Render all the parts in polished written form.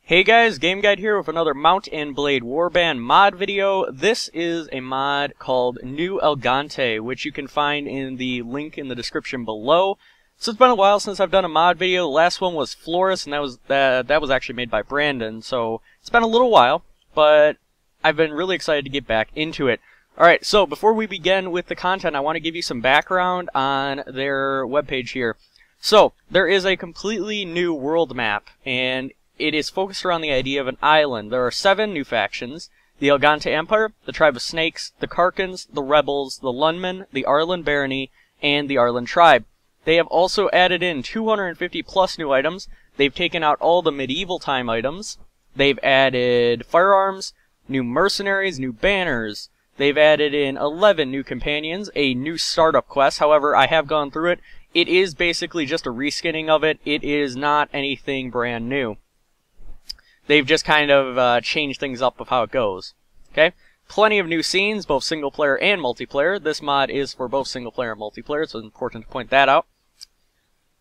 Hey guys, Game Guide here with another Mount&Blade Warband mod video. This is a mod called New Elgante, which you can find in the link in the description below. So it's been a while since I've done a mod video. The last one was Florist, and that was actually made by Brandon. So it's been a little while, but I've been really excited to get back into it. Alright, so before we begin with the content, I want to give you some background on their webpage here. So, there is a completely new world map, and it is focused around the idea of an island. There are 7 new factions: the Elgante Empire, the Tribe of Snakes, the Karkens, the Rebels, the Lundmen, the Arlen Barony, and the Arlen Tribe. They have also added in 250 plus new items. They've taken out all the medieval time items. They've added firearms, new mercenaries, new banners. They've added in 11 new companions, a new startup quest. However, I have gone through it. It is basically just a reskinning of it. It is not anything brand new. They've just kind of changed things up of how it goes. Okay? Plenty of new scenes, both single player and multiplayer. This mod is for both single player and multiplayer, so it's important to point that out.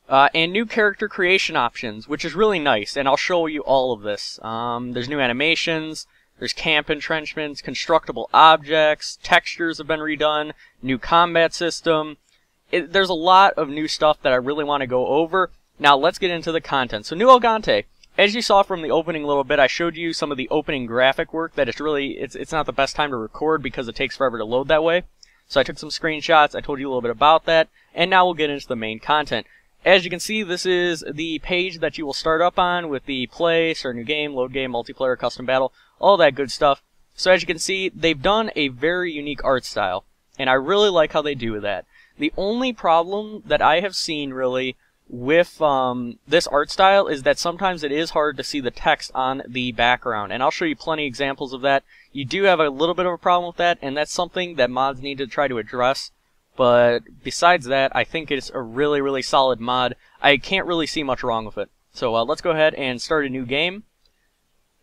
And new character creation options, which is really nice, and I'll show you all of this. There's new animations, there's camp entrenchments, constructible objects, textures have been redone, new combat system. There's a lot of new stuff that I really want to go over. Now let's get into the content. So New Elgante. As you saw from the opening a little bit, I showed you some of the opening graphic work that it's not the best time to record because it takes forever to load that way. So I took some screenshots, I told you a little bit about that, and now we'll get into the main content. As you can see, this is the page that you will start up on with the play, start new game, load game, multiplayer, custom battle, all that good stuff. So as you can see, they've done a very unique art style, and I really like how they do that. The only problem that I have seen really with this art style is that sometimes it is hard to see the text on the background, and I'll show you plenty of examples of that. You do have a little bit of a problem with that, and that's something that mods need to try to address, but besides that, I think it's a really, really solid mod. I can't really see much wrong with it. So let's go ahead and start a new game,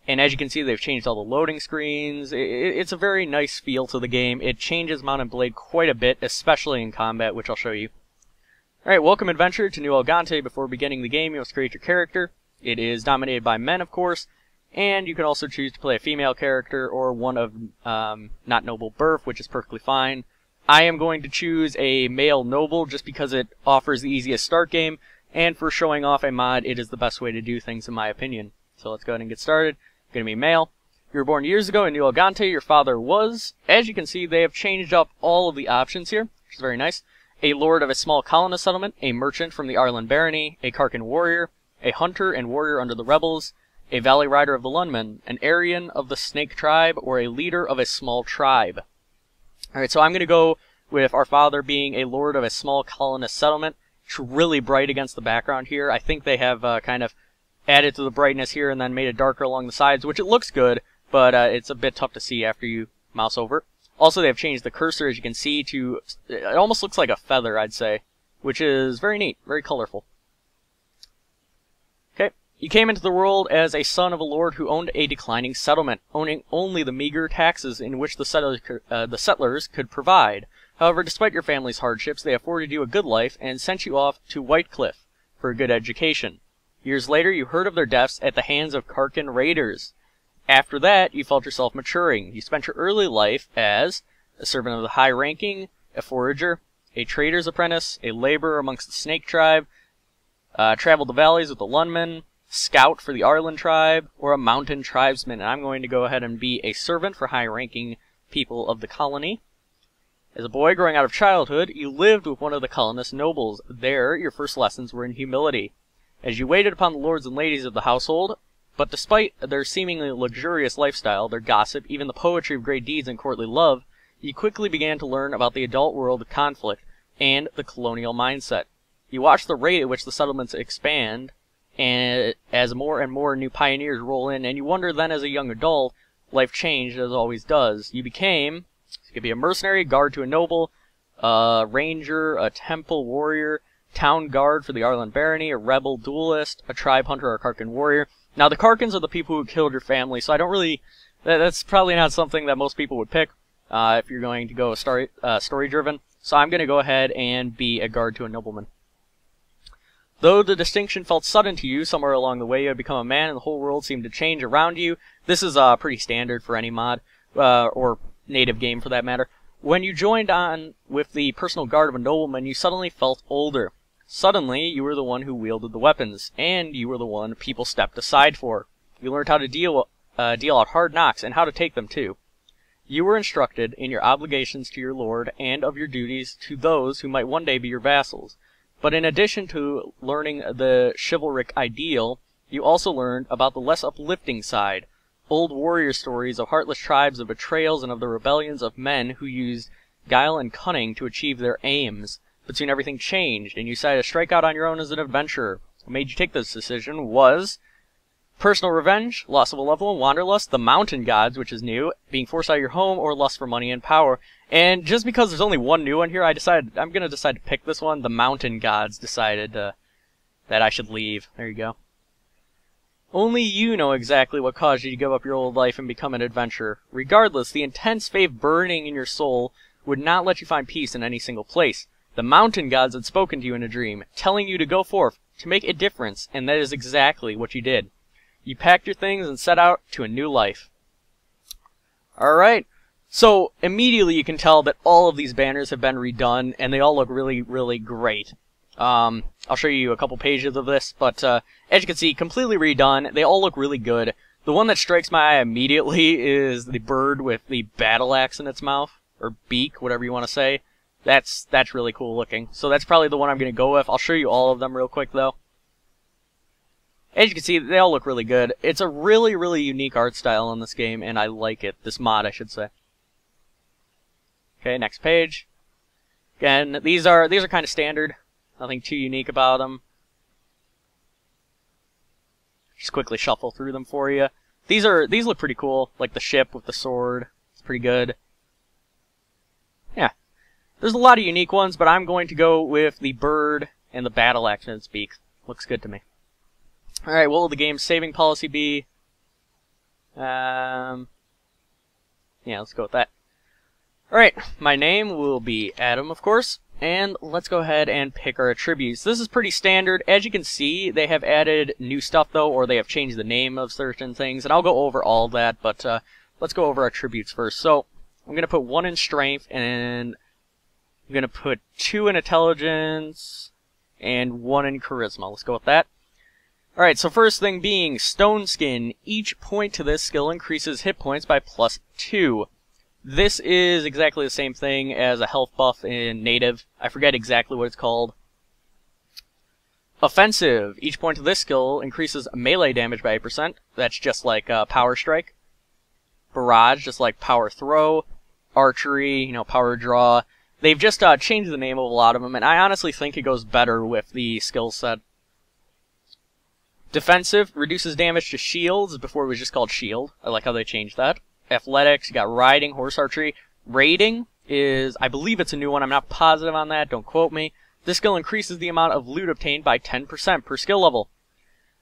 and as you can see, they've changed all the loading screens. It's a very nice feel to the game. It changes Mount&Blade quite a bit, especially in combat, which I'll show you. Alright, welcome adventure to New Elgante. Before beginning the game, you must create your character. It is dominated by men, of course, and you can also choose to play a female character or one of not noble birth, which is perfectly fine. I am going to choose a male noble just because it offers the easiest start game, and for showing off a mod, it is the best way to do things in my opinion. So let's go ahead and get started. Going to be male. You were born years ago in New Elgante. Your father was. As you can see, they have changed up all of the options here, which is very nice. A lord of a small colonist settlement, a merchant from the Arlen Barony, a Karken warrior, a hunter and warrior under the rebels, a valley rider of the Lundmen, an Aryan of the Snake Tribe, or a leader of a small tribe. Alright, so I'm going to go with our father being a lord of a small colonist settlement. It's really bright against the background here. I think they have kind of added to the brightness here and then made it darker along the sides, which it looks good, but it's a bit tough to see after you mouse over it. Also, they have changed the cursor, as you can see, to... it almost looks like a feather, I'd say, which is very neat, very colorful. Okay, you came into the world as a son of a lord who owned a declining settlement, owning only the meager taxes in which the settlers could provide. However, despite your family's hardships, they afforded you a good life and sent you off to Whitecliff for a good education. Years later, you heard of their deaths at the hands of Karken raiders. After that, you felt yourself maturing. You spent your early life as a servant of the high-ranking, a forager, a trader's apprentice, a laborer amongst the Snake Tribe, traveled the valleys with the Lundmen, scout for the Arlen Tribe, or a mountain tribesman. And I'm going to go ahead and be a servant for high-ranking people of the colony. As a boy growing out of childhood, you lived with one of the colonist nobles. There, your first lessons were in humility. As you waited upon the lords and ladies of the household, but despite their seemingly luxurious lifestyle, their gossip, even the poetry of great deeds and courtly love, you quickly began to learn about the adult world of conflict and the colonial mindset. You watched the rate at which the settlements expand, and as more and more new pioneers roll in, and you wonder then as a young adult, life changed as it always does. You could be a mercenary, guard to a noble, a ranger, a temple warrior, town guard for the Arlen Barony, a rebel duelist, a tribe hunter, or a Karken warrior. Now, the Karkens are the people who killed your family, so I don't really... that's probably not something that most people would pick if you're going to go story-driven. So I'm going to go ahead and be a guard to a nobleman. Though the distinction felt sudden to you, somewhere along the way you had become a man and the whole world seemed to change around you. This is pretty standard for any mod, or native game for that matter. When you joined on with the personal guard of a nobleman, you suddenly felt older. Suddenly, you were the one who wielded the weapons, and you were the one people stepped aside for. You learned how to deal out hard knocks, and how to take them too. You were instructed in your obligations to your lord, and of your duties to those who might one day be your vassals. But in addition to learning the chivalric ideal, you also learned about the less uplifting side. Old warrior stories of heartless tribes, of betrayals, and of the rebellions of men who used guile and cunning to achieve their aims. But soon everything changed, and you decided to strike out on your own as an adventurer. What made you take this decision was personal revenge, loss of a loved one, wanderlust, the mountain gods, which is new, being forced out of your home, or lust for money and power. And just because there's only one new one here, I'm going to decide to pick this one. The mountain gods decided that I should leave. There you go. Only you know exactly what caused you to give up your old life and become an adventurer. Regardless, the intense faith burning in your soul would not let you find peace in any single place. The mountain gods had spoken to you in a dream, telling you to go forth, to make a difference, and that is exactly what you did. You packed your things and set out to a new life. Alright, so immediately you can tell that all of these banners have been redone, and they all look really, really great. I'll show you a couple pages of this, but as you can see, completely redone. They all look really good. The one that strikes my eye immediately is the bird with the battle axe in its mouth, or beak, whatever you want to say. That's really cool looking. So that's probably the one I'm going to go with. I'll show you all of them real quick, though. As you can see, they all look really good. It's a really, really unique art style in this game, and I like it. This mod, I should say. Okay, next page. Again, these are kind of standard. Nothing too unique about them. Just quickly shuffle through them for you. These look pretty cool, like the ship with the sword. It's pretty good. Yeah. There's a lot of unique ones, but I'm going to go with the bird and the battle axe in its beak. Looks good to me. Alright, what will the game's saving policy be? Yeah, let's go with that. Alright, my name will be Adam, of course. And let's go ahead and pick our attributes. This is pretty standard. As you can see, they have added new stuff, though, or they have changed the name of certain things. And I'll go over all of that, but let's go over our attributes first. So, I'm going to put 1 in strength, and I'm going to put 2 in intelligence, and 1 in charisma. Let's go with that. Alright, so first thing being Stone Skin. Each point to this skill increases hit points by +2. This is exactly the same thing as a health buff in Native. I forget exactly what it's called. Offensive. Each point of this skill increases melee damage by 8%. That's just like Power Strike. Barrage, just like Power Throw. Archery, Power Draw. They've just changed the name of a lot of them, and I honestly think it goes better with the skill set. Defensive. Reduces damage to shields. Before it was just called Shield. I like how they changed that. Athletics, you got riding, horse archery. Raiding is, I believe it's a new one, I'm not positive on that, don't quote me. This skill increases the amount of loot obtained by 10% per skill level.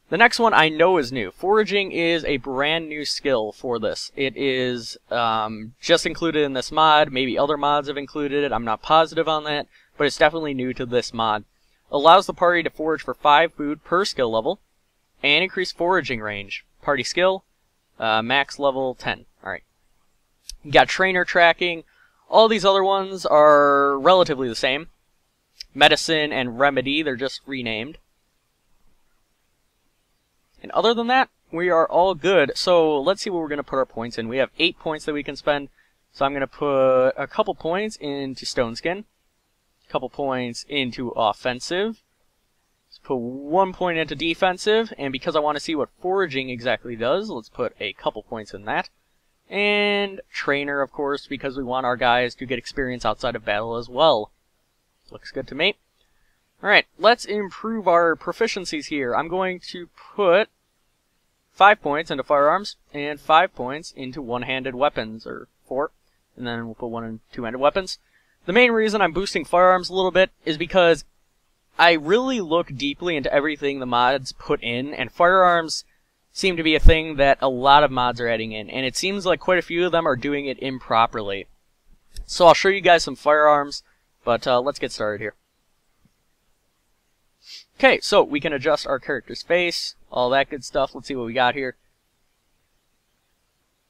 The next one I know is new. Foraging is a brand new skill for this. It is just included in this mod, maybe other mods have included it, I'm not positive on that, but it's definitely new to this mod. Allows the party to forage for 5 food per skill level, and increase foraging range. Party skill, max level 10. Alright. You got trainer tracking. All these other ones are relatively the same. Medicine and remedy, they're just renamed. And other than that, we are all good. So let's see what we're going to put our points in. We have 8 points that we can spend. So I'm going to put a couple points into Stone Skin. A couple points into offensive. Let's put 1 point into defensive. And because I want to see what foraging exactly does, let's put a couple points in that. And trainer, of course, because we want our guys to get experience outside of battle as well. Looks good to me. Alright, let's improve our proficiencies here. I'm going to put 5 points into firearms, and 5 points into one-handed weapons, or 4. And then we'll put 1 in two-handed weapons. The main reason I'm boosting firearms a little bit is because I really look deeply into everything the mods put in, and firearms seem to be a thing that a lot of mods are adding in, and it seems like quite a few of them are doing it improperly. So I'll show you guys some firearms, but let's get started here. Okay, so we can adjust our character's face, all that good stuff. Let's see what we got here.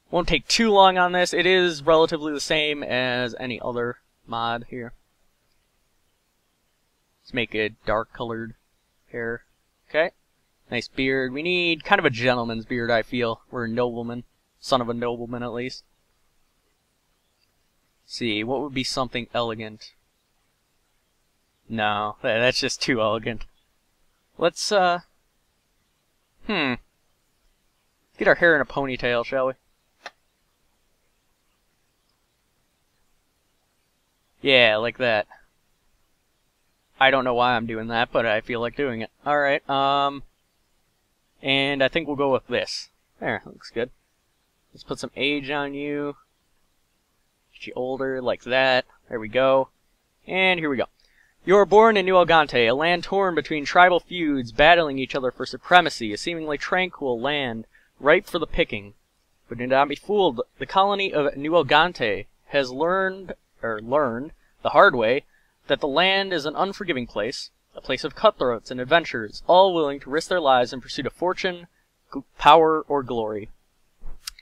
Won't take too long on this. It is relatively the same as any other mod here. Let's make it dark colored hair. Okay. Nice beard. We need kind of a gentleman's beard, I feel. We're a nobleman. Son of a nobleman, at least. Let's see, what would be something elegant? No, that's just too elegant. Let's, get our hair in a ponytail, shall we? Yeah, like that. I don't know why I'm doing that, but I feel like doing it. Alright, and I think we'll go with this. There, looks good. Let's put some age on you. Get you older, like that. There we go. And here we go. You were born in Elgante, a land torn between tribal feuds, battling each other for supremacy, a seemingly tranquil land, ripe for the picking. But do not be fooled. The colony of Elgante has learned the hard way that the land is an unforgiving place, a place of cutthroats and adventurers, all willing to risk their lives in pursuit of fortune, power, or glory.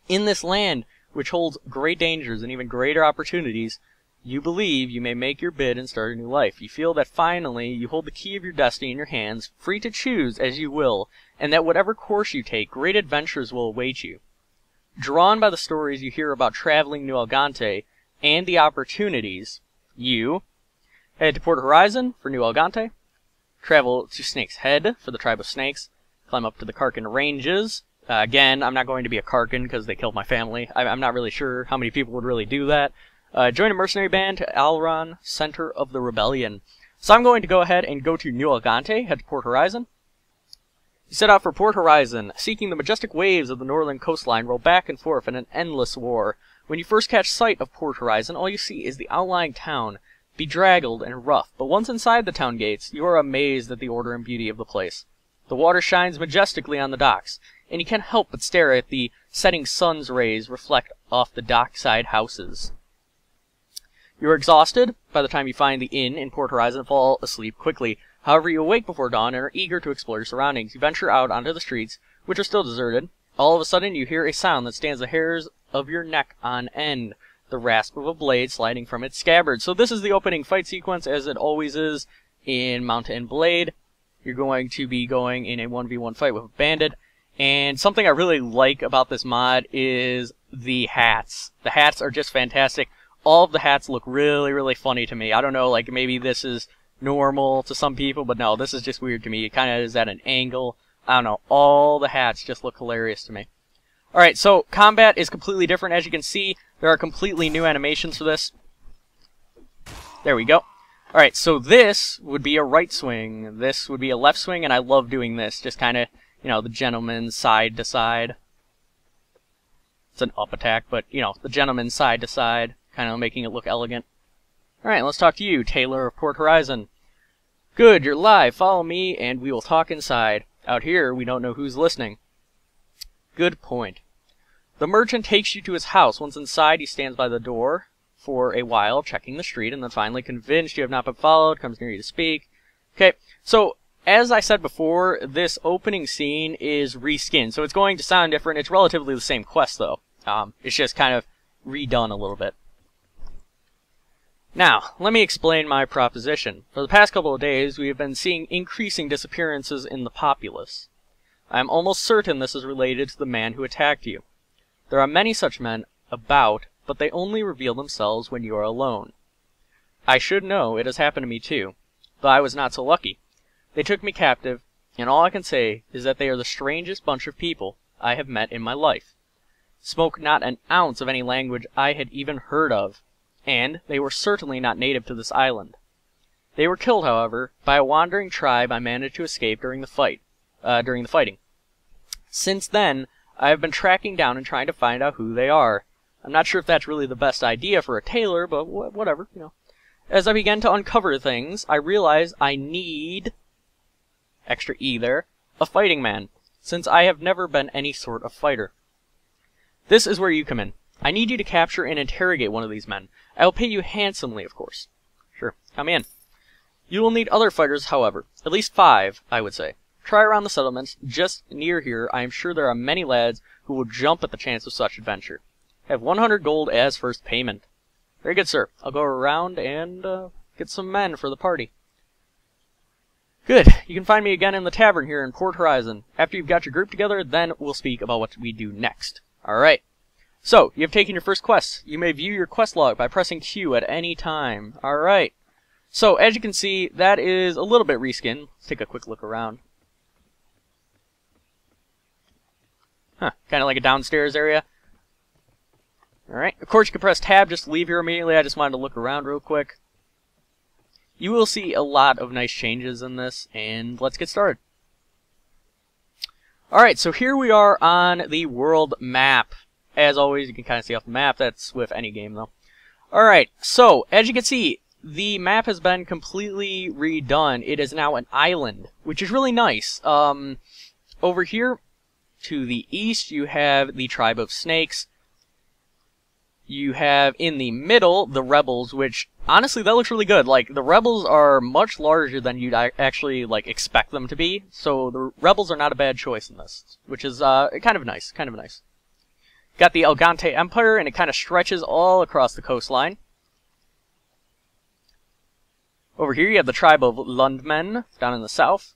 In this land, which holds great dangers and even greater opportunities, you believe you may make your bid and start a new life. You feel that finally you hold the key of your destiny in your hands, free to choose as you will, and that whatever course you take, great adventures will await you. Drawn by the stories you hear about traveling New Elgante and the opportunities, you head to Port Horizon for New Elgante, travel to Snake's Head for the tribe of snakes, climb up to the Karkin Ranges. Again, I'm not going to be a Karkin because they killed my family. I'm not really sure how many people would really do that. Join a mercenary band to Alron, center of the rebellion. So I'm going to go ahead and go to New Elgante, head to Port Horizon. You set out for Port Horizon, seeking the majestic waves of the northern coastline roll back and forth in an endless war. When you first catch sight of Port Horizon, all you see is the outlying town, bedraggled and rough, but once inside the town gates, you are amazed at the order and beauty of the place. The water shines majestically on the docks, and you can't help but stare at the setting sun's rays reflect off the dockside houses. You are exhausted by the time you find the inn in Port Horizon and fall asleep quickly. However, you awake before dawn and are eager to explore your surroundings. You venture out onto the streets, which are still deserted. All of a sudden, you hear a sound that stands the hairs of your neck on end. The rasp of a blade sliding from its scabbard. So this is the opening fight sequence, as it always is in Mount&Blade. You're going to be going in a 1v1 fight with a bandit. And something I really like about this mod is the hats. The hats are just fantastic. All of the hats look really, really funny to me. I don't know, like, maybe this is normal to some people, but no, this is just weird to me. It kind of is at an angle. I don't know. All the hats just look hilarious to me. Alright, so combat is completely different. As you can see, there are completely new animations for this. There we go. Alright, so this would be a right swing. This would be a left swing, and I love doing this. Just kind of, you know, the gentleman side to side. It's an up attack, but, you know, the gentleman side to side. Kind of making it look elegant. Alright, let's talk to you, Taylor of Port Horizon. Good, you're live. Follow me, and we will talk inside. Out here, we don't know who's listening. Good point. The merchant takes you to his house. Once inside, he stands by the door for a while, checking the street, and then finally, convinced you have not been followed, comes near you to speak. Okay, so, as I said before, this opening scene is reskinned, so it's going to sound different. It's relatively the same quest, though. It's just kind of redone a little bit. Now, let me explain my proposition. For the past couple of days, we have been seeing increasing disappearances in the populace. I am almost certain this is related to the man who attacked you. There are many such men about, but they only reveal themselves when you are alone. I should know, it has happened to me too, though I was not so lucky. They took me captive, and all I can say is that they are the strangest bunch of people I have met in my life. Spoke not an ounce of any language I had even heard of, and they were certainly not native to this island. They were killed, however, by a wandering tribe I managed to escape during the fighting. Since then, I have been tracking down and trying to find out who they are. I'm not sure if that's really the best idea for a tailor, but whatever, you know. As I began to uncover things, I realized I need, extra E there, a fighting man, since I have never been any sort of fighter. This is where you come in. I need you to capture and interrogate one of these men. I will pay you handsomely, of course. Sure, come in. You will need other fighters, however. At least 5, I would say. Try around the settlements just near here. I am sure there are many lads who will jump at the chance of such adventure. Have 100 gold as first payment. Very good, sir. I'll go around and get some men for the party. Good. You can find me again in the tavern here in Port Horizon. After you've got your group together, then we'll speak about what we do next. Alright. So, you have taken your first quest. You may view your quest log by pressing Q at any time. Alright. So, as you can see, that is a little bit reskin. Let's take a quick look around. Huh. Kind of like a downstairs area. Alright. Of course, you can press Tab just to leave here immediately. I just wanted to look around real quick. You will see a lot of nice changes in this, and let's get started. Alright, so here we are on the world map. As always, you can kind of see off the map. That's with any game, though. Alright, so, as you can see, the map has been completely redone. It is now an island, which is really nice. Over here, to the east, you have the tribe of snakes. You have, in the middle, the rebels, which, honestly, that looks really good. Like, the rebels are much larger than you'd actually, like, expect them to be. So, the rebels are not a bad choice in this, which is, kind of nice, Got the Elgante Empire, and it kind of stretches all across the coastline. Over here, you have the tribe of Lundmen, down in the south.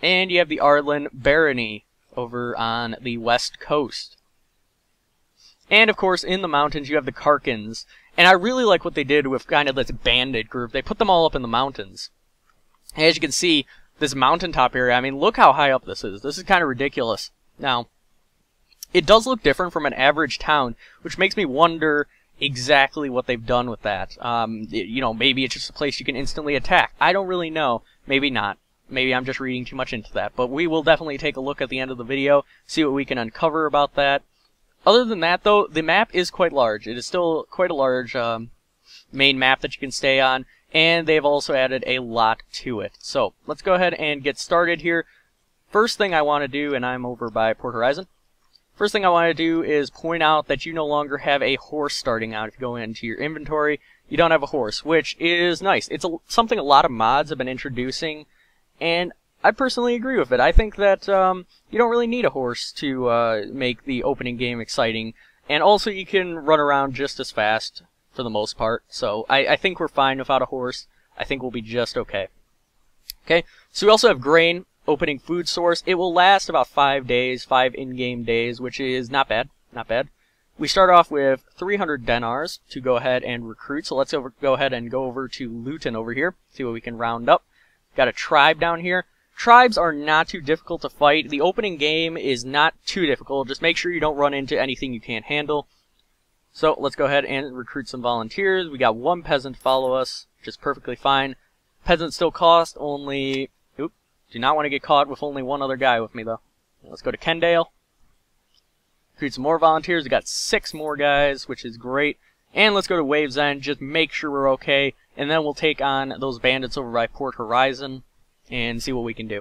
And you have the Arlen Barony, over on the west coast. And, of course, in the mountains, you have the Karkens. And I really like what they did with kind of this bandit group. They put them all up in the mountains. And as you can see, this mountaintop area, I mean, look how high up this is. This is kind of ridiculous. Now, it does look different from an average town, which makes me wonder exactly what they've done with that. You know, maybe it's just a place you can instantly attack. I don't really know. Maybe not. Maybe I'm just reading too much into that. But we will definitely take a look at the end of the video, see what we can uncover about that. Other than that, though, the map is quite large. It is still quite a large main map that you can stay on, and they've also added a lot to it. So, let's go ahead and get started here. First thing I want to do, and I'm over by Port Horizon, first thing I want to do is point out that you no longer have a horse starting out. If you go into your inventory, you don't have a horse, which is nice. It's something a lot of mods have been introducing, and I personally agree with it. I think that you don't really need a horse to make the opening game exciting. And also you can run around just as fast for the most part. So I think we're fine without a horse. I think we'll be just okay. Okay, so we also have grain, opening food source. It will last about 5 days, 5 in-game days, which is not bad. Not bad. We start off with 300 denars to go ahead and recruit. So let's go ahead and go over to Luton over here. See what we can round up. Got a tribe down here. Tribes are not too difficult to fight. The opening game is not too difficult. Just make sure you don't run into anything you can't handle. So let's go ahead and recruit some volunteers. We got 1 peasant to follow us, which is perfectly fine. Peasants still cost only... Oop. Do not want to get caught with only 1 other guy with me, though. Let's go to Kendale. Recruit some more volunteers. We got 6 more guys, which is great. And let's go to Waves End. Just make sure we're okay. And then we'll take on those bandits over by Port Horizon and see what we can do.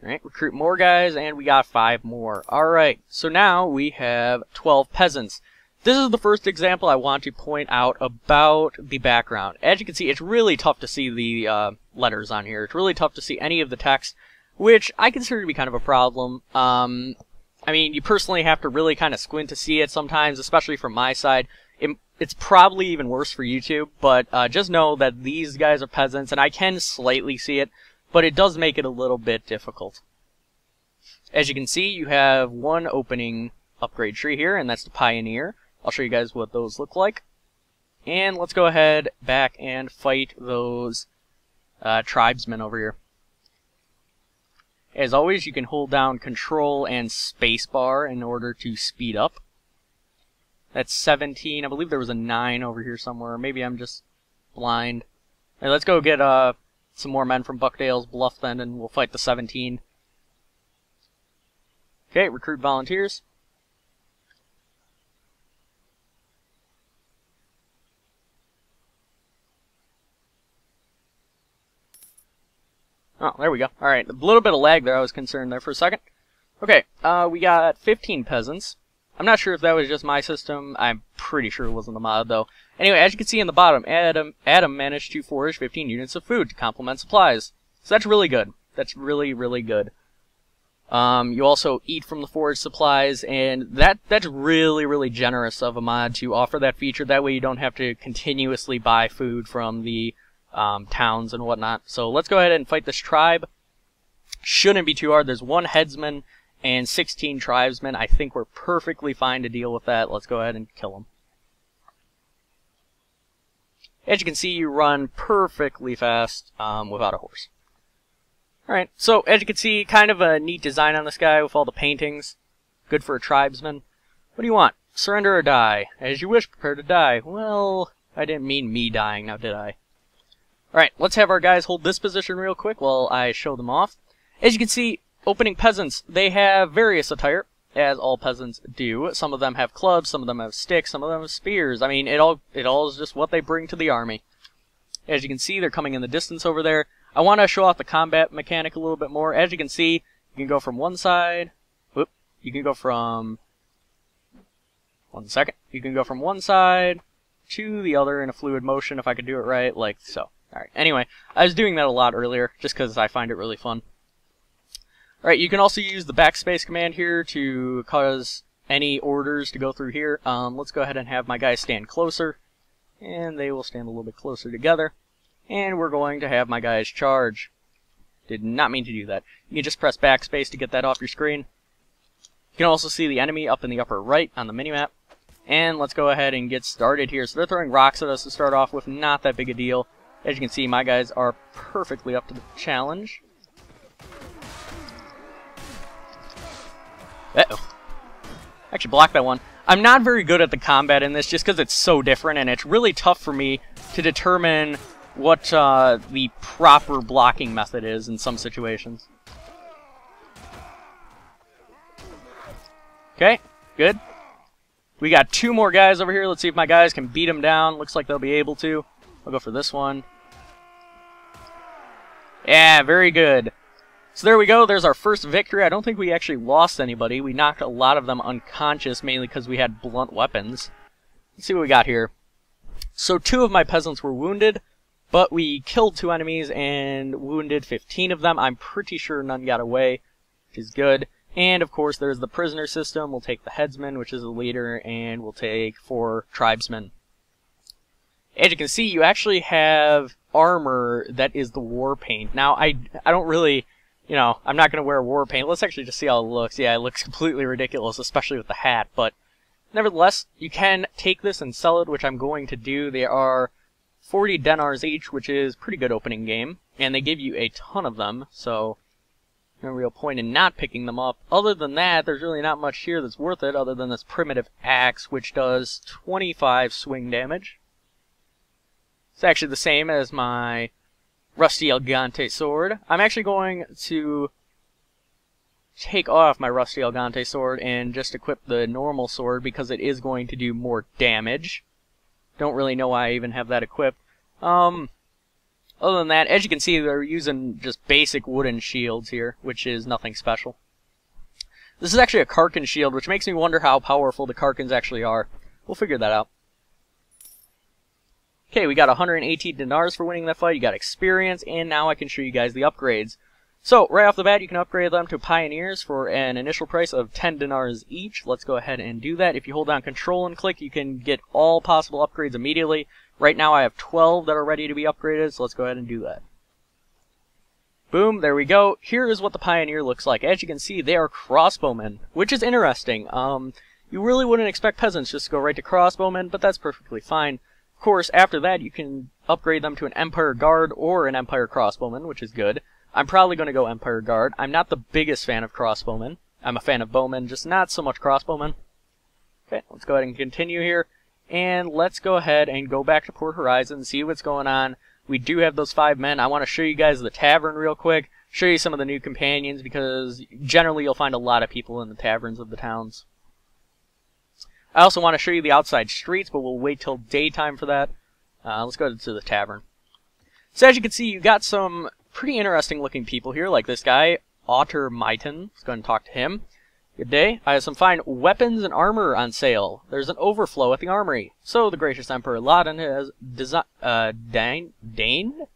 Alright, recruit more guys, and we got 5 more. Alright, so now we have 12 peasants. This is the first example I want to point out about the background. As you can see, it's really tough to see the letters on here. It's really tough to see any of the text, which I consider to be kind of a problem. I mean, you personally have to really kind of squint to see it sometimes, especially from my side. It's probably even worse for YouTube, but just know that these guys are peasants, and I can slightly see it, but it does make it a little bit difficult. As you can see, you have 1 opening upgrade tree here, and that's the Pioneer. I'll show you guys what those look like. And let's go ahead back and fight those tribesmen over here. As always, you can hold down Control and Spacebar in order to speed up. That's 17. I believe there was a 9 over here somewhere. Maybe I'm just blind. Hey, let's go get some more men from Buckdale's Bluff then, and we'll fight the 17. Okay, recruit volunteers. Oh, there we go. Alright, a little bit of lag there. I was concerned there for a second. Okay, we got 15 peasants. I'm not sure if that was just my system. I'm pretty sure it wasn't the mod, though. Anyway, as you can see in the bottom, Adam managed to forage 15 units of food to complement supplies. So that's really good. That's really, really good. You also eat from the forage supplies, and that's really, really generous of a mod to offer that feature. That way you don't have to continuously buy food from the towns and whatnot. So let's go ahead and fight this tribe. Shouldn't be too hard. There's 1 headsman and 16 tribesmen. I think we're perfectly fine to deal with that. Let's go ahead and kill them. As you can see, you run perfectly fast without a horse. Alright, so as you can see, kind of a neat design on this guy with all the paintings. Good for a tribesman. What do you want? Surrender or die? As you wish, prepare to die. Well, I didn't mean me dying, now did I? Alright, let's have our guys hold this position real quick while I show them off. As you can see, opening peasants, they have various attire, as all peasants do. Some of them have clubs, some of them have sticks, some of them have spears. I mean, it all is just what they bring to the army. As you can see, they're coming in the distance over there. I want to show off the combat mechanic a little bit more. As you can see, you can go from one side. Whoop. You can go from... One second. You can go from one side to the other in a fluid motion, if I could do it right, like so. Alright, anyway, I was doing that a lot earlier, just because I find it really fun. Alright, you can also use the backspace command here to cause any orders to go through here. Let's go ahead and have my guys stand closer, and they will stand a little bit closer together. And we're going to have my guys charge. Did not mean to do that. You can just press backspace to get that off your screen. You can also see the enemy up in the upper right on the minimap. And let's go ahead and get started here. So they're throwing rocks at us to start off with, not that big a deal. As you can see, my guys are perfectly up to the challenge. Uh-oh. Actually blocked that one. I'm not very good at the combat in this just because it's so different, and it's really tough for me to determine what the proper blocking method is in some situations. Okay, good. We got 2 more guys over here. Let's see if my guys can beat them down. Looks like they'll be able to. I'll go for this one. Yeah, very good. So there we go. There's our first victory. I don't think we actually lost anybody. We knocked a lot of them unconscious, mainly because we had blunt weapons. Let's see what we got here. So 2 of my peasants were wounded, but we killed 2 enemies and wounded 15 of them. I'm pretty sure none got away, which is good. And, of course, there's the prisoner system. We'll take the headsman, which is the leader, and we'll take 4 tribesmen. As you can see, you actually have armor that is the war paint. Now, I don't really, you know, I'm not going to wear war paint. Let's actually just see how it looks. Yeah, it looks completely ridiculous, especially with the hat. But, nevertheless, you can take this and sell it, which I'm going to do. They are 40 dinars each, which is pretty good opening game, and they give you a ton of them, so no real point in not picking them up. Other than that, there's really not much here that's worth it, other than this primitive axe, which does 25 swing damage. It's actually the same as my rusty Elgante sword. I'm actually going to take off my rusty Elgante sword and just equip the normal sword, because it is going to do more damage. Don't really know why I even have that equipped. Other than that, as you can see, they're using just basic wooden shields here, which is nothing special. This is actually a Karkin shield, which makes me wonder how powerful the Karkins actually are. We'll figure that out. Okay, we got 118 dinars for winning that fight. You got experience, and now I can show you guys the upgrades. So, right off the bat, you can upgrade them to Pioneers for an initial price of 10 dinars each. Let's go ahead and do that. If you hold down Control and click, you can get all possible upgrades immediately. Right now, I have 12 that are ready to be upgraded, so let's go ahead and do that. Boom, there we go. Here is what the Pioneer looks like. As you can see, they are crossbowmen, which is interesting. You really wouldn't expect peasants just to go right to crossbowmen, but that's perfectly fine. Of course, after that, you can upgrade them to an Empire Guard or an Empire Crossbowman, which is good. I'm probably going to go Empire Guard. I'm not the biggest fan of crossbowmen. I'm a fan of bowmen, just not so much crossbowmen. Okay, let's go ahead and continue here. And let's go ahead and go back to Port Horizon, see what's going on. We do have those 5 men. I want to show you guys the tavern real quick, show you some of the new companions, because generally you'll find a lot of people in the taverns of the towns. I also want to show you the outside streets, but we'll wait till daytime for that. Let's go to the tavern. So as you can see, you got some pretty interesting looking people here, like this guy, Otter Myton. Let's go ahead and talk to him. Good day. I have some fine weapons and armor on sale. There's an overflow at the armory. So the gracious Emperor Laden has deigned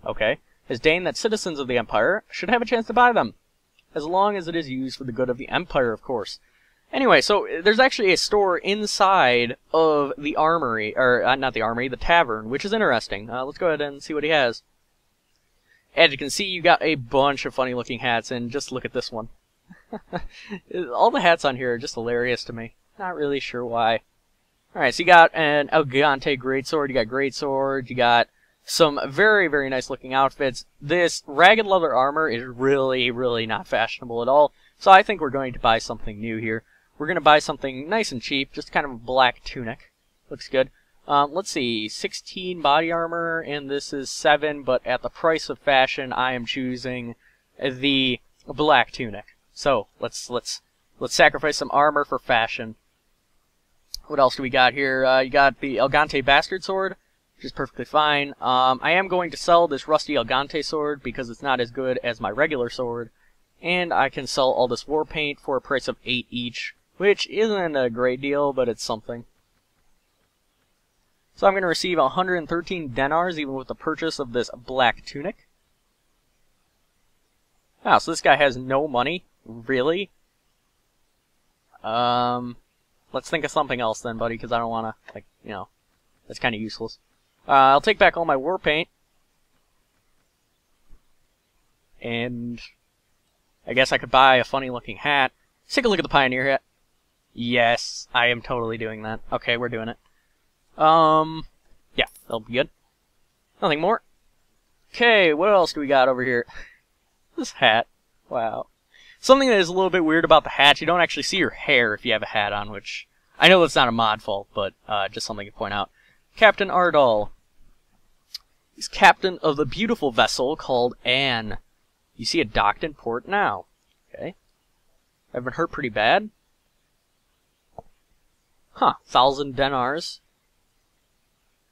that citizens of the Empire should have a chance to buy them. As long as it is used for the good of the Empire, of course. Anyway, so there's actually a store inside of the armory, or not the armory, the tavern, which is interesting. Let's go ahead and see what he has. As you can see, you got a bunch of funny looking hats, and just look at this one. All the hats on here are just hilarious to me. Not really sure why. Alright, so you got an Elgante greatsword, you got greatsword, you got some very, very nice looking outfits. This ragged leather armor is really, really not fashionable at all, so I think we're going to buy something new here. We're going to buy something nice and cheap, just kind of a black tunic. Looks good. Let's see, 16 body armor, and this is 7, but at the price of fashion, I am choosing the black tunic. So, let's sacrifice some armor for fashion. What else do we got here? You got the Elgante bastard sword, which is perfectly fine. I am going to sell this rusty Elgante sword because it's not as good as my regular sword. And I can sell all this war paint for a price of 8 each, which isn't a great deal, but it's something. So I'm going to receive 113 denars even with the purchase of this black tunic. Wow, so this guy has no money? Really? Let's think of something else then, buddy, because I don't want to, that's kind of useless. I'll take back all my war paint. And I guess I could buy a funny looking hat. Let's take a look at the Pioneer hat. Yes, I am totally doing that. Okay, we're doing it. Yeah, that'll be good. Nothing more. Okay, what else do we got over here? This hat. Wow. Something that is a little bit weird about the hat, you don't actually see your hair if you have a hat on, which I know that's not a mod fault, but just something to point out. Captain Ardal. He's captain of the beautiful vessel called Anne. You see it docked in port now. Okay. I've been hurt pretty bad. Huh, 1,000 denars.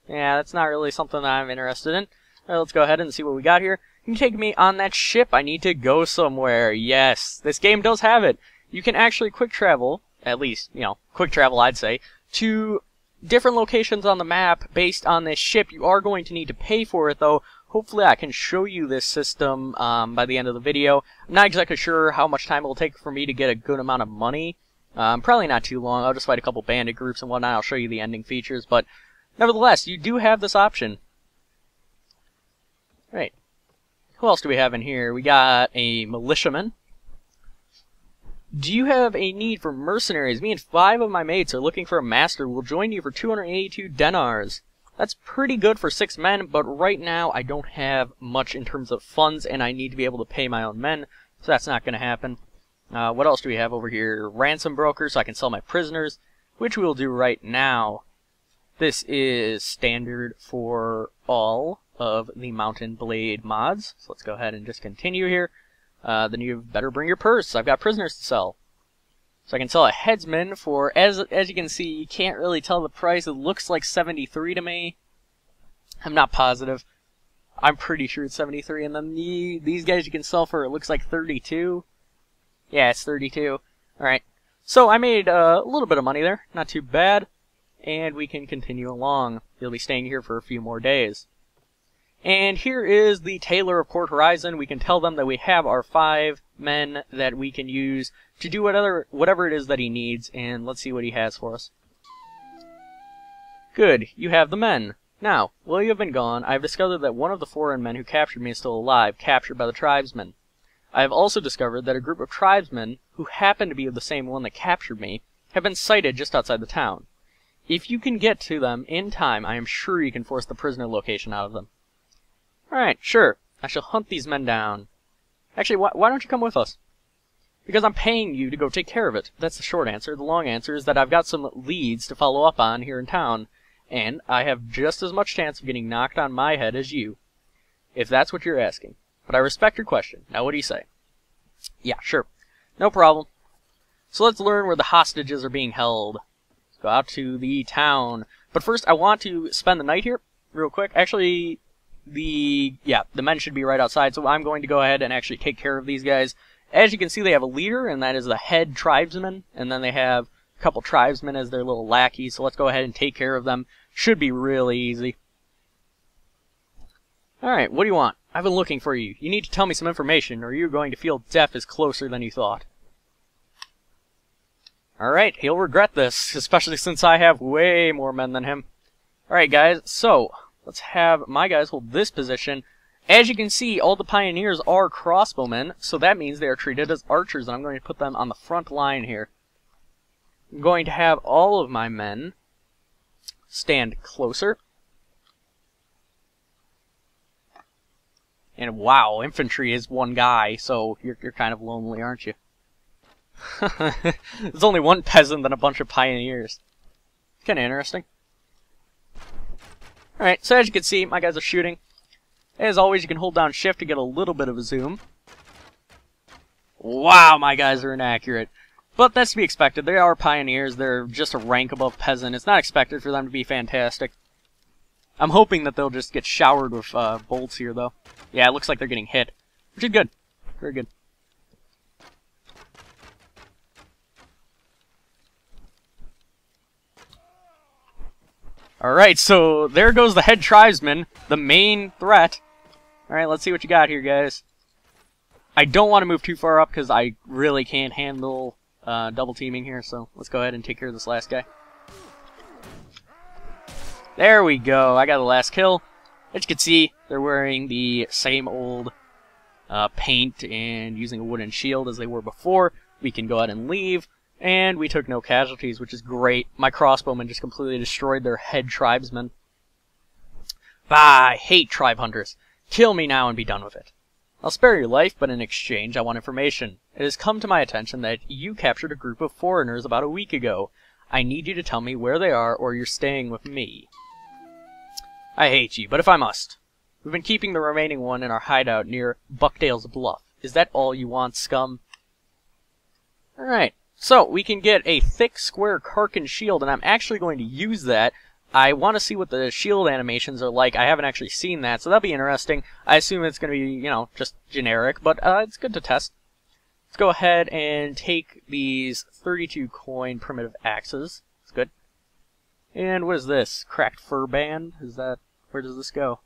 Yeah, that's not really something that I'm interested in. Alright, let's go ahead and see what we got here. Can you take me on that ship? I need to go somewhere. Yes, this game does have it. You can actually quick travel, at least, quick travel I'd say, to different locations on the map based on this ship. You are going to need to pay for it though. Hopefully I can show you this system by the end of the video. I'm not exactly sure how much time it will take for me to get a good amount of money. Probably not too long. I'll just fight a couple bandit groups and whatnot. I'll show you the ending features, but nevertheless, you do have this option. Right. Who else do we have in here? We got a militiaman. Do you have a need for mercenaries? Me and 5 of my mates are looking for a master. We'll join you for 282 denars. That's pretty good for 6 men, but right now I don't have much in terms of funds, and I need to be able to pay my own men, so that's not going to happen. What else do we have over here? Ransom broker, so I can sell my prisoners, which we'll do right now. This is standard for all of the Mount&Blade mods, so let's go ahead and just continue here. Then you better bring your purse. I've got prisoners to sell. So I can sell a headsman for, as you can see, you can't really tell the price. It looks like 73 to me. I'm not positive. I'm pretty sure it's 73. And then these guys you can sell for, it looks like 32. Yeah, it's 32. Alright. So I made a little bit of money there. Not too bad. And we can continue along. You'll be staying here for a few more days. And here is the tailor of Port Horizon. We can tell them that we have our 5 men that we can use to do whatever it is that he needs, and let's see what he has for us. Good, you have the men. Now, while you have been gone, I have discovered that one of the foreign men who captured me is still alive, captured by the tribesmen. I have also discovered that a group of tribesmen, who happen to be of the same one that captured me, have been sighted just outside the town. If you can get to them in time, I am sure you can force the prisoner location out of them. Alright, sure. I shall hunt these men down. Actually, why don't you come with us? Because I'm paying you to go take care of it. That's the short answer. The long answer is that I've got some leads to follow up on here in town, and I have just as much chance of getting knocked on my head as you. If that's what you're asking. But I respect your question. Now what do you say? Yeah, sure. No problem. So let's learn where the hostages are being held. Let's go out to the town. But first, I want to spend the night here, real quick. Actually, the men should be right outside, so I'm going to go ahead and actually take care of these guys, As you can see, they have a leader, and that is the head tribesman, and then they have a couple tribesmen as their little lackeys, so let's go ahead and take care of them. Should be really easy. Alright, what do you want? I've been looking for you. You need to tell me some information, or you're going to feel death is closer than you thought. Alright, he'll regret this, especially since I have way more men than him. Alright guys, so, let's have my guys hold this position. As you can see, all the pioneers are crossbowmen, so that means they are treated as archers, and I'm going to put them on the front line here. I'm going to have all of my men stand closer. And wow, infantry is one guy, so you're kind of lonely, aren't you? There's only one peasant and a bunch of pioneers. Kind of interesting. Alright, so as you can see, my guys are shooting. As always, you can hold down shift to get a little bit of a zoom. Wow, my guys are inaccurate. But that's to be expected. They are pioneers. They're just a rank above peasant. It's not expected for them to be fantastic. I'm hoping that they'll just get showered with bolts here, though. Yeah, it looks like they're getting hit, which is good. Very good. Alright, so there goes the head tribesman, the main threat. Alright, let's see what you got here, guys. I don't want to move too far up because I really can't handle double teaming here, so let's go ahead and take care of this last guy. There we go, I got the last kill. As you can see, they're wearing the same old paint and using a wooden shield as they were before. We can go ahead and leave. And we took no casualties, which is great. My crossbowmen just completely destroyed their head tribesmen. Bah, I hate tribe hunters. Kill me now and be done with it. I'll spare your life, but in exchange I want information. It has come to my attention that you captured a group of foreigners about a week ago. I need you to tell me where they are, or you're staying with me. I hate you, but if I must. We've been keeping the remaining one in our hideout near Buckdale's Bluff. Is that all you want, scum? Alright. So, we can get a thick, square Karkin shield, and I'm actually going to use that. I want to see what the shield animations are like. I haven't actually seen that, so that'll be interesting. I assume it's going to be, you know, just generic, but it's good to test. Let's go ahead and take these 32 coin primitive axes. That's good. And what is this? Cracked fur band? Is that... where does this go?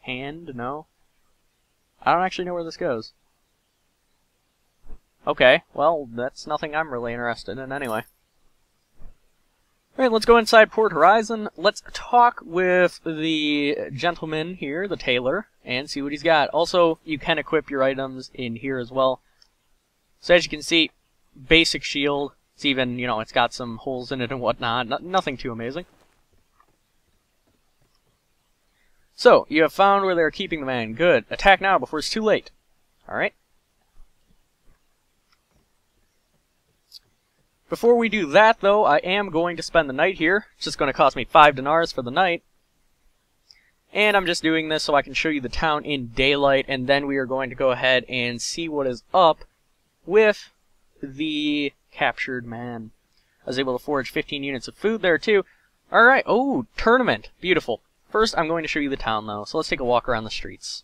Hand? No? I don't actually know where this goes. Okay, well, that's nothing I'm really interested in anyway. Alright, let's go inside Port Horizon. Let's talk with the gentleman here, the tailor, and see what he's got. Also, you can equip your items in here as well. So as you can see, basic shield. It's even, you know, it's got some holes in it and whatnot. Nothing too amazing. So, you have found where they're keeping the man. Good. Attack now before it's too late. Alright. Before we do that, though, I am going to spend the night here. It's just going to cost me 5 dinars for the night. And I'm just doing this so I can show you the town in daylight, and then we are going to go ahead and see what is up with the captured man. I was able to forage 15 units of food there, too. Alright, oh, tournament. Beautiful. First, I'm going to show you the town, though, so let's take a walk around the streets.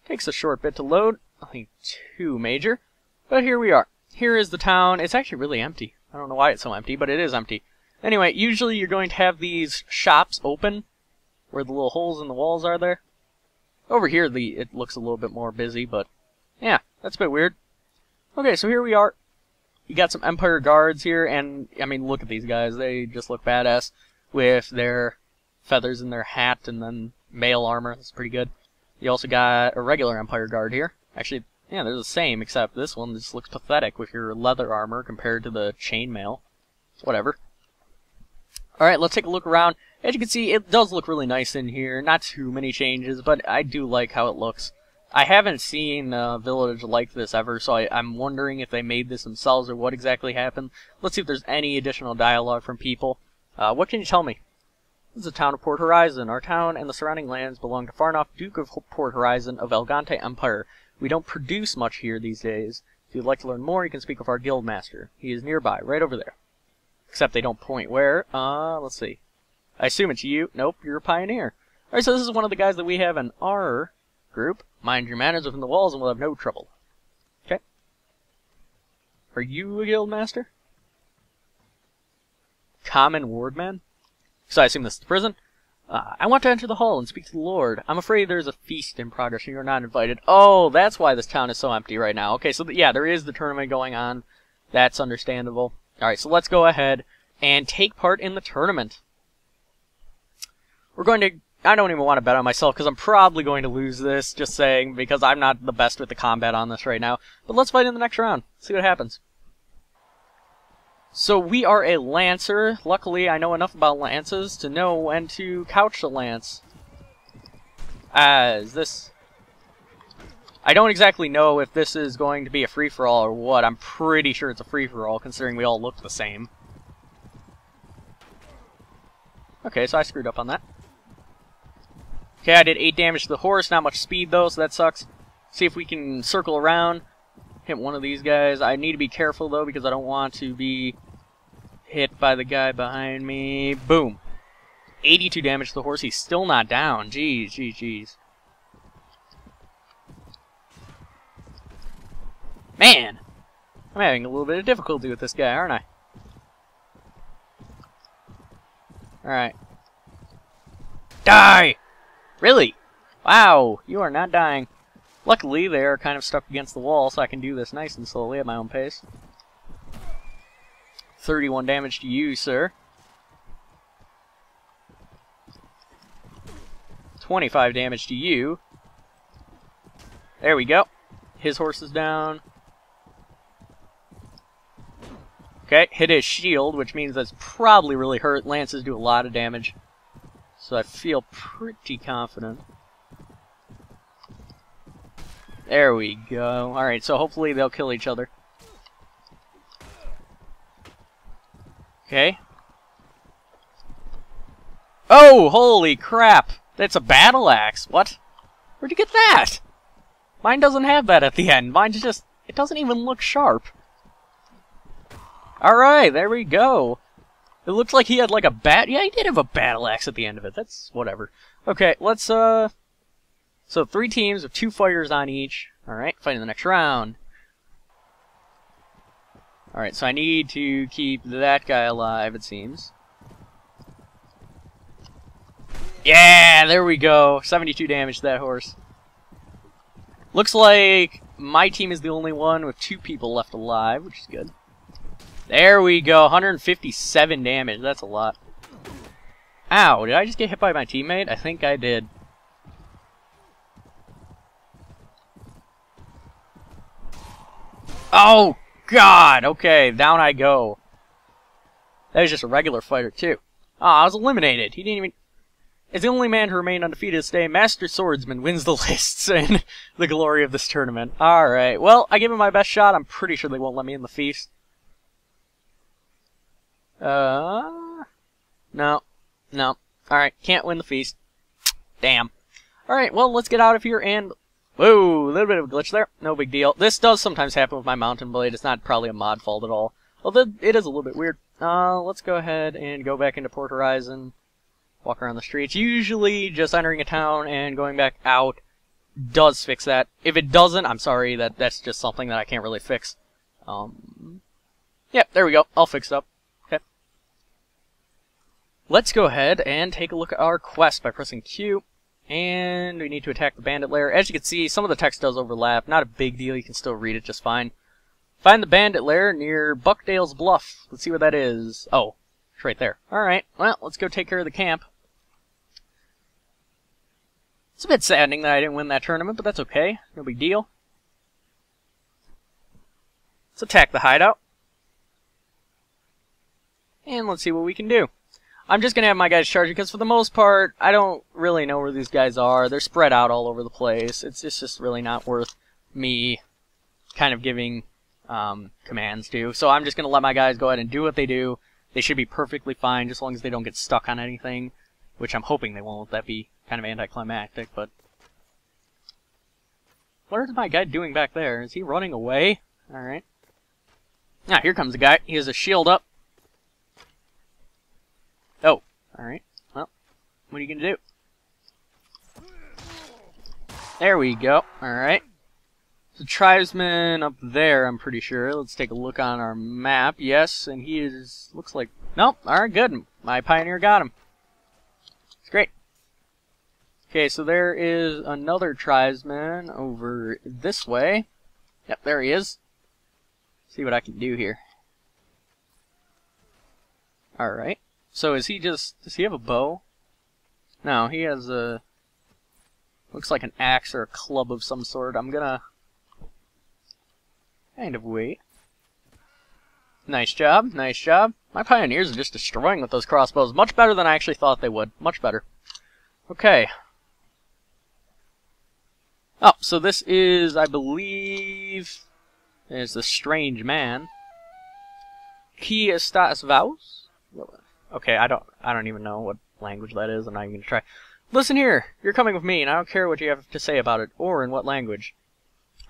Takes a short bit to load. Nothing too major. But here we are. Here is the town. It's actually really empty. I don't know why it's so empty, but it is empty. Anyway, usually you're going to have these shops open, where the little holes in the walls are there. Over here, it looks a little bit more busy, but yeah, that's a bit weird. Okay, so here we are. You got some Empire guards here, and, I mean, look at these guys. They just look badass with their feathers in their hat and then mail armor. That's pretty good. You also got a regular Empire guard here. Actually, yeah, they're the same, except this one just looks pathetic with your leather armor compared to the chainmail. Whatever. Alright, let's take a look around. As you can see, it does look really nice in here. Not too many changes, but I do like how it looks. I haven't seen a village like this ever, so I'm wondering if they made this themselves or what exactly happened. Let's see if there's any additional dialogue from people. What can you tell me? This is the town of Port Horizon. Our town and the surrounding lands belong to Farnoff, Duke of Port Horizon of Elgante Empire. We don't produce much here these days. If you'd like to learn more, you can speak with our guild master. He is nearby, right over there. Except they don't point where. Let's see. I assume it's you. Nope, you're a pioneer. Alright, so this is one of the guys that we have in our group. Mind your manners within the walls and we'll have no trouble. Okay. Are you a guild master? Common wardman? So I assume this is the prison. I want to enter the hall and speak to the Lord. I'm afraid there's a feast in progress and you're not invited. Oh, that's why this town is so empty right now. Okay, so yeah, there is the tournament going on. That's understandable. Alright, so let's go ahead and take part in the tournament. We're going to... I don't even want to bet on myself because I'm probably going to lose this, just saying, because I'm not the best with the combat on this right now. But let's fight in the next round. See what happens. So we are a lancer. Luckily, I know enough about lances to know when to couch the lance. As this... I don't exactly know if this is going to be a free-for-all or what. I'm pretty sure it's a free-for-all, considering we all look the same. Okay, so I screwed up on that. Okay, I did 8 damage to the horse. Not much speed, though, so that sucks. See if we can circle around. Hit one of these guys. I need to be careful, though, because I don't want to be hit by the guy behind me. Boom. 82 damage to the horse. He's still not down. Jeez, jeez, jeez. Man! I'm having a little bit of difficulty with this guy, aren't I? Alright. Die! Really? Wow, you are not dying. Luckily, they are kind of stuck against the wall, so I can do this nice and slowly at my own pace. 31 damage to you, sir. 25 damage to you. There we go. His horse is down. Okay, hit his shield, which means that's probably really hurt. Lances do a lot of damage. So I feel pretty confident. There we go. Alright, so hopefully they'll kill each other. Okay. Oh, holy crap! That's a battle axe. What? Where'd you get that? Mine doesn't have that at the end. Mine's just... it doesn't even look sharp. Alright, there we go. It looks like he had like a bat... yeah, he did have a battle axe at the end of it. That's whatever. Okay, let's, So 3 teams with 2 fighters on each. Alright, fighting the next round. Alright, so I need to keep that guy alive, it seems. Yeah, there we go. 72 damage to that horse. Looks like my team is the only one with 2 people left alive, which is good. There we go, 157 damage. That's a lot. Ow, did I just get hit by my teammate? I think I did. Oh, God! Okay, down I go. That was just a regular fighter, too. Ah, I was eliminated. He didn't even... As the only man to remain undefeated this day, Master Swordsman wins the lists in the glory of this tournament. Alright, well, I gave him my best shot. I'm pretty sure they won't let me in the feast. No. No. Alright, can't win the feast. Damn. Alright, well, let's get out of here and... Whoa, a little bit of a glitch there. No big deal. This does sometimes happen with my Mount&Blade. It's not probably a mod fault at all. Although, it is a little bit weird. Let's go ahead and go back into Port Horizon. Walk around the streets. Usually, just entering a town and going back out does fix that. If it doesn't, I'm sorry, that's just something that I can't really fix. Yep, there we go. I'll fix it up. Okay. Let's go ahead and take a look at our quest by pressing Q. And we need to attack the bandit lair. As you can see, some of the text does overlap. Not a big deal. You can still read it just fine. Find the bandit lair near Buckdale's Bluff. Let's see where that is. Oh, it's right there. Alright, well, let's go take care of the camp. It's a bit saddening that I didn't win that tournament, but that's okay. No big deal. Let's attack the hideout. And let's see what we can do. I'm just going to have my guys charge because for the most part, I don't really know where these guys are. They're spread out all over the place. It's just really not worth me kind of giving commands to. So I'm just going to let my guys go ahead and do what they do. They should be perfectly fine just as long as they don't get stuck on anything, which I'm hoping they won't. That'd be kind of anticlimactic, but... What is my guy doing back there? Is he running away? Alright. Ah, here comes the guy. He has a shield up. Oh, alright. Well, what are you gonna do? There we go. Alright. The tribesman up there, I'm pretty sure. Let's take a look on our map. Yes, and he is... looks like... Nope. Alright, good. My pioneer got him. It's great. Okay, so there is another tribesman over this way. Yep, there he is. See what I can do here. Alright. So is he just... does he have a bow? No, he has a... looks like an axe or a club of some sort. I'm gonna... kind of wait. Nice job, nice job. My pioneers are just destroying with those crossbows. Much better than I actually thought they would. Much better. Okay. Oh, so this is, I believe... is the strange man. Qui estas vos? Okay, I don't even know what language that is. I'm not even gonna try. Listen here, you're coming with me, and I don't care what you have to say about it, or in what language.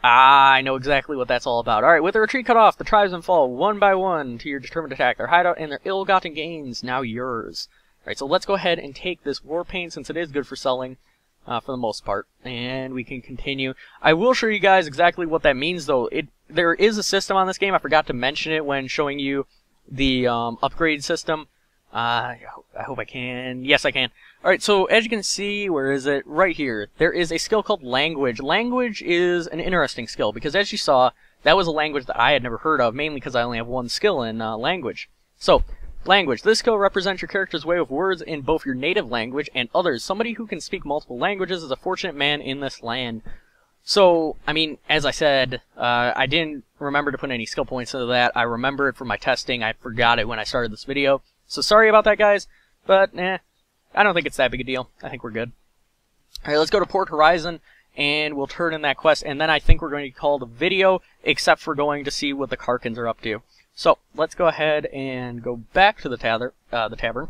Ah, I know exactly what that's all about. Alright, with the retreat cut off, the tribesmen fall one by one to your determined attack. Their hideout and their ill-gotten gains now yours. Alright, so let's go ahead and take this war paint, since it is good for selling, for the most part, and we can continue. I will show you guys exactly what that means, though. There is a system on this game. I forgot to mention it when showing you the upgrade system. I hope I can. Yes, I can. Alright, so as you can see, where is it? Right here. There is a skill called Language. Language is an interesting skill, because as you saw, that was a language that I had never heard of, mainly because I only have one skill in Language. So, Language. This skill represents your character's way of words in both your native language and others. Somebody who can speak multiple languages is a fortunate man in this land. So, I mean, as I said, I didn't remember to put any skill points into that. I remember it from my testing. I forgot it when I started this video. So sorry about that, guys, but I don't think it's that big a deal. I think we're good. Alright, let's go to Port Horizon, and we'll turn in that quest, and then I think we're going to call the video, except for going to see what the Karkans are up to. So, let's go ahead and go back to the tavern,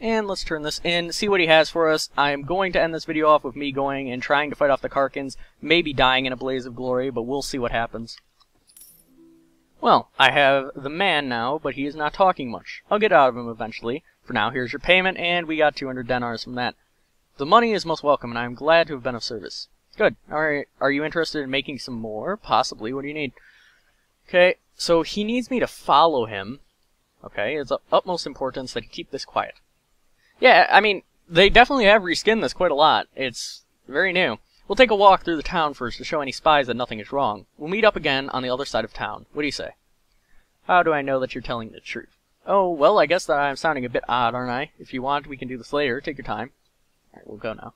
and let's turn this in, see what he has for us. I'm going to end this video off with me going and trying to fight off the Karkans, maybe dying in a blaze of glory, but we'll see what happens. Well, I have the man now, but he is not talking much. I'll get out of him eventually. For now, here's your payment, and we got 200 dinars from that. The money is most welcome, and I am glad to have been of service. Good. Alright, are you interested in making some more? Possibly. What do you need? Okay, so he needs me to follow him. Okay, it's of utmost importance that he keep this quiet. Yeah, I mean, they definitely have reskinned this quite a lot. It's very new. We'll take a walk through the town first to show any spies that nothing is wrong. We'll meet up again on the other side of town. What do you say? How do I know that you're telling the truth? Oh, well, I guess that I'm sounding a bit odd, aren't I? If you want, we can do this later. Take your time. Alright, we'll go now.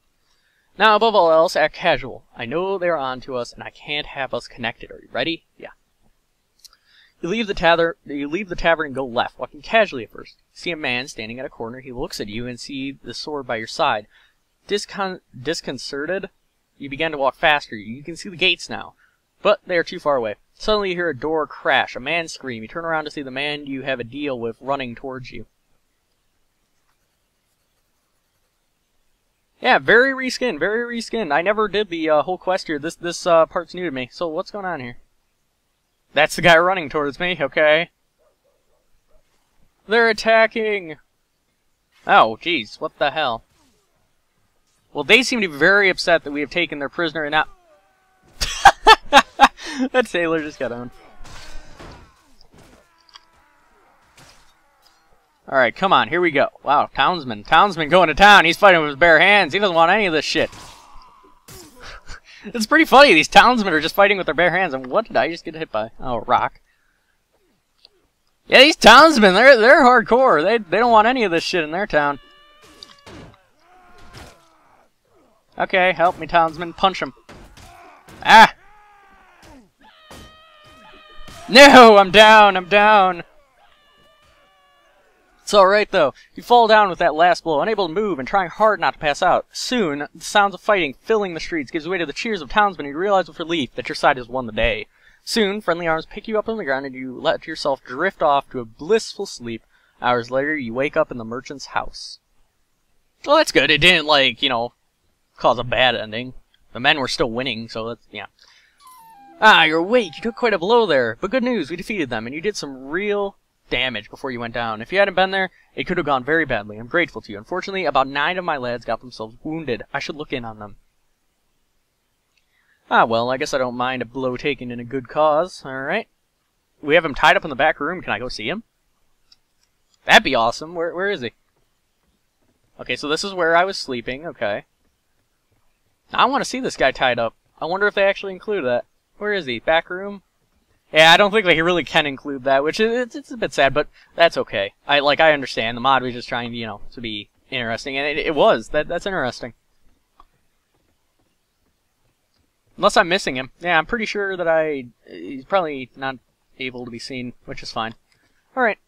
Now, above all else, act casual. I know they're on to us, and I can't have us connected. Are you ready? Yeah. You leave the tavern and go left, walking casually at first. See a man standing at a corner. He looks at you and see the sword by your side. Disconcerted, you begin to walk faster. You can see the gates now, but they are too far away. Suddenly you hear a door crash, a man scream. You turn around to see the man you have a deal with running towards you. Yeah, very reskinned, very reskinned. I never did the whole quest here. This part's new to me. So what's going on here? That's the guy running towards me, okay. They're attacking! Oh, jeez, what the hell? Well, they seem to be very upset that we have taken their prisoner and now... That sailor just got owned. Alright, come on, here we go. Wow, Townsman. Townsman going to town. He's fighting with his bare hands. He doesn't want any of this shit. It's pretty funny. These townsmen are just fighting with their bare hands. And what did I just get hit by? Oh, a rock. Yeah, these townsmen, they're hardcore. They don't want any of this shit in their town. Okay, help me, townsman. Punch him. Ah! No, I'm down, I'm down. It's alright, though. You fall down with that last blow, unable to move and trying hard not to pass out. Soon, the sounds of fighting filling the streets gives way to the cheers of townsmen, and you realize with relief that your side has won the day. Soon, friendly arms pick you up on the ground, and you let yourself drift off to a blissful sleep. Hours later, you wake up in the merchant's house. Well, that's good. It didn't, like, you know, cause a bad ending. The men were still winning, so that's, yeah. Ah, you're awake. You took quite a blow there. But good news, we defeated them, and you did some real damage before you went down. If you hadn't been there, it could have gone very badly. I'm grateful to you. Unfortunately, about 9 of my lads got themselves wounded. I should look in on them. Ah, well, I guess I don't mind a blow taken in a good cause. Alright. We have him tied up in the back room. Can I go see him? That'd be awesome. Where is he? Okay, so this is where I was sleeping. Okay. Now I want to see this guy tied up. I wonder if they actually include that. Where is he? Back room? Yeah, I don't think they really can include that, which is it's a bit sad, but that's okay. I understand. The mod was just trying, you know, to be interesting, and it was. That's interesting. Unless I'm missing him. Yeah, I'm pretty sure that he's probably not able to be seen, which is fine. Alright.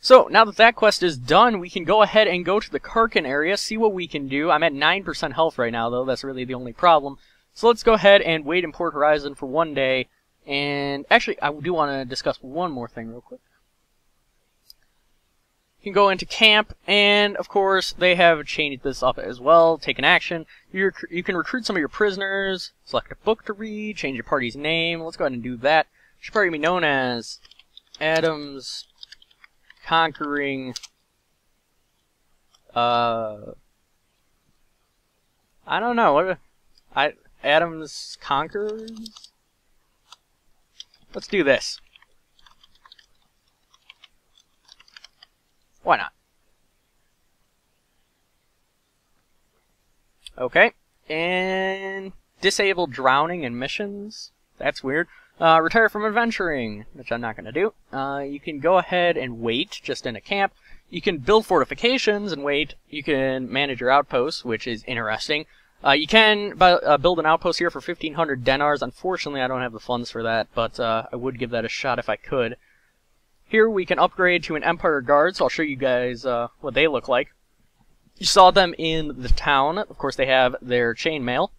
So, now that that quest is done, we can go ahead and go to the Karkin area, see what we can do. I'm at 9% health right now, though. That's really the only problem. So let's go ahead and wait in Port Horizon for one day. And actually, I do want to discuss one more thing real quick. You can go into camp, and of course, they have changed this up as well. Take an action. You can recruit some of your prisoners, select a book to read, change your party's name. Let's go ahead and do that. It should probably be known as Adams Conquering... I don't know. Adams Conquerors? Let's do this. Why not? Okay. And disable drowning and missions. That's weird. Retire from adventuring, which I'm not going to do. You can go ahead and wait, just in a camp. You can build fortifications and wait. You can manage your outposts, which is interesting. You can build an outpost here for 1,500 denars. Unfortunately, I don't have the funds for that, but I would give that a shot if I could. Here we can upgrade to an Empire Guard, so I'll show you guys what they look like. You saw them in the town. Of course, they have their chainmail,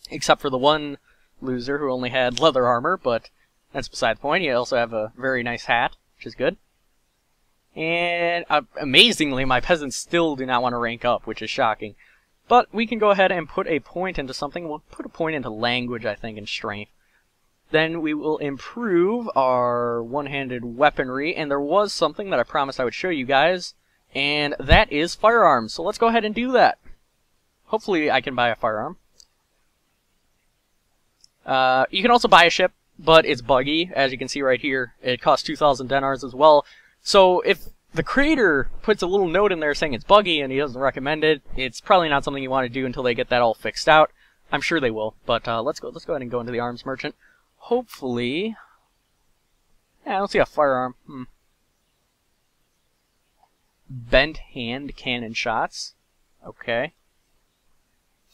except for the one loser who only had leather armor, but that's beside the point. You also have a very nice hat, which is good. And amazingly, my peasants still do not want to rank up, which is shocking. But we can go ahead and put a point into something. We'll put a point into language, I think, and strength. Then we will improve our one-handed weaponry, and there was something that I promised I would show you guys, and that is firearms. So let's go ahead and do that. Hopefully I can buy a firearm. You can also buy a ship, but it's buggy, as you can see right here. It costs 2,000 denars as well. So if the creator puts a little note in there saying it's buggy and he doesn't recommend it, it's probably not something you want to do until they get that all fixed out. I'm sure they will, but let's go ahead and go into the arms merchant. Hopefully... Yeah, I don't see a firearm. Bent hand cannon shots. Okay.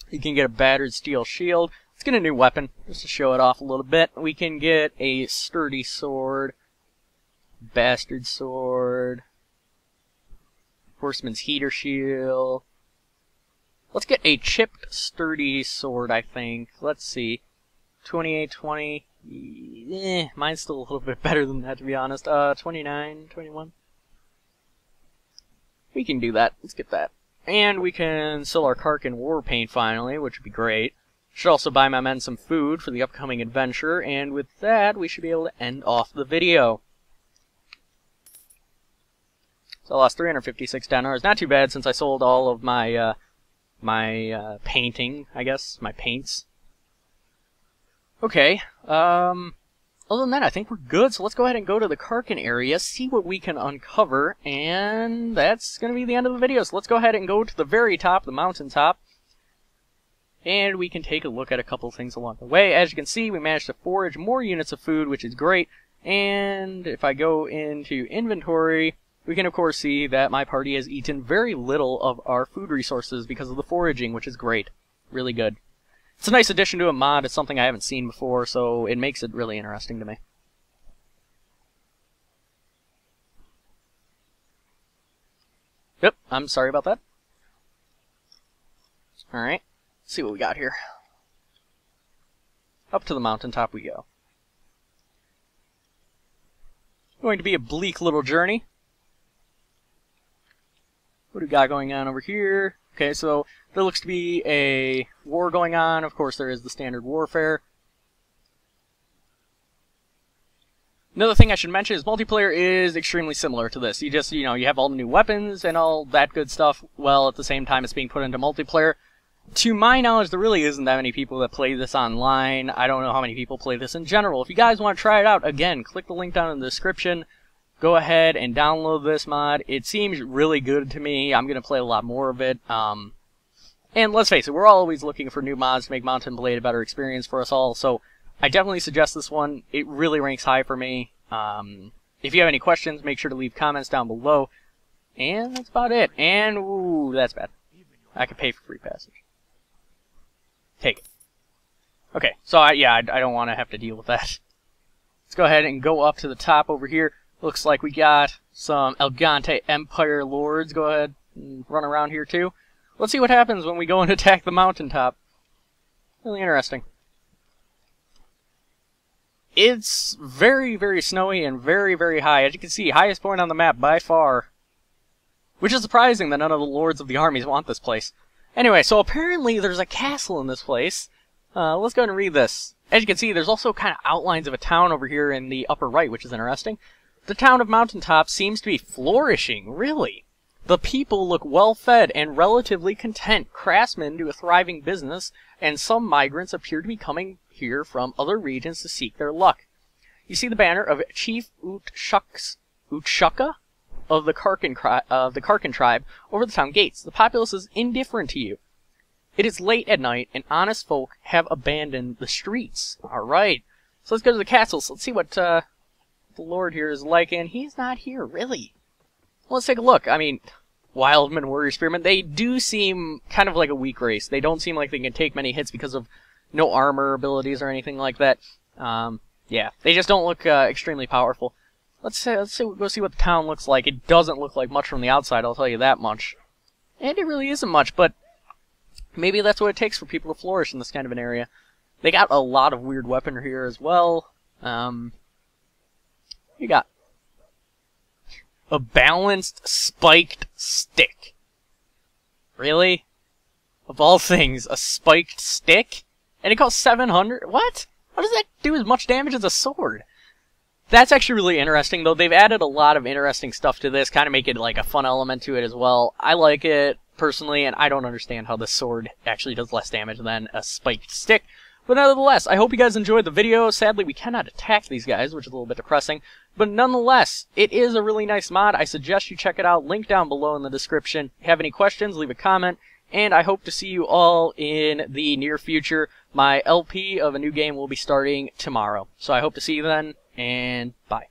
You can get a battered steel shield. Let's get a new weapon, just to show it off a little bit. We can get a sturdy sword. Bastard sword. Horseman's heater shield. Let's get a chipped sturdy sword, I think. Let's see. 2820. Mine's still a little bit better than that, to be honest. 29, 21. We can do that. Let's get that. And we can sell our Karkin war paint finally, which would be great. Should also buy my men some food for the upcoming adventure, and with that, we should be able to end off the video. So I lost 356 denars. Not too bad since I sold all of my painting, I guess, my paints. Okay, other than that, I think we're good, so let's go ahead and go to the Karkin area, see what we can uncover, and that's going to be the end of the video. So let's go ahead and go to the very top, the mountaintop, and we can take a look at a couple things along the way. As you can see, we managed to forage more units of food, which is great, and if I go into inventory, we can of course see that my party has eaten very little of our food resources because of the foraging, which is great. Really good. It's a nice addition to a mod. It's something I haven't seen before, so it makes it really interesting to me. Yep, I'm sorry about that. Alright, let's see what we got here. Up to the mountaintop we go. Going to be a bleak little journey. What do we got going on over here? Okay, so there looks to be a war going on. Of course, there is the standard warfare. Another thing I should mention is multiplayer is extremely similar to this. You just, you have all the new weapons and all that good stuff, while at the same time it's being put into multiplayer. to my knowledge, there really isn't that many people that play this online. I don't know how many people play this in general. If you guys want to try it out, again, click the link down in the description. Go ahead and download this mod. It seems really good to me. I'm going to play a lot more of it. And let's face it, we're always looking for new mods to make Mount&Blade a better experience for us all. So I definitely suggest this one. It really ranks high for me. If you have any questions, make sure to leave comments down below. And that's about it. And, ooh, that's bad. I could pay for free passage. Take it. Okay, so I don't want to have to deal with that. Let's go ahead and go up to the top over here. Looks like we got some Elgante Empire Lords. Go ahead and run around here too. Let's see what happens when we go and attack the mountaintop. Really interesting. It's very, very snowy and very, very high. As you can see, highest point on the map by far. Which is surprising that none of the lords of the armies want this place. Anyway, so apparently there's a castle in this place. Let's go ahead and read this. As you can see, there's also kind of outlines of a town over here in the upper right, which is interesting. The town of Mountaintop seems to be flourishing, really. The people look well-fed and relatively content. Craftsmen do a thriving business, and some migrants appear to be coming here from other regions to seek their luck. You see the banner of Chief Utshaka of the Karkin tribe over the town gates. The populace is indifferent to you. It is late at night, and honest folk have abandoned the streets. Alright, so let's go to the castle. So let's see what the lord here is like, and he's not here, really. Well, let's take a look. I mean, Wildmen, Warrior Spearmen, they do seem kind of like a weak race. They don't seem like they can take many hits because of no armor abilities or anything like that. Yeah, they just don't look extremely powerful. Let's go see what the town looks like. It doesn't look like much from the outside, I'll tell you that much. And it really isn't much, but maybe that's what it takes for people to flourish in this kind of an area. They got a lot of weird weaponry here as well. You got a balanced spiked stick. Really? Of all things, a spiked stick? And it costs 700? What? How does that do as much damage as a sword? That's actually really interesting, though. They've added a lot of interesting stuff to this, kind of make it like a fun element to it as well. I like it, personally, and I don't understand how the sword actually does less damage than a spiked stick. But nevertheless, I hope you guys enjoyed the video. Sadly, we cannot attack these guys, which is a little bit depressing. But nonetheless, it is a really nice mod. I suggest you check it out. Link down below in the description. If you have any questions, leave a comment. And I hope to see you all in the near future. My LP of a new game will be starting tomorrow. So I hope to see you then, and bye.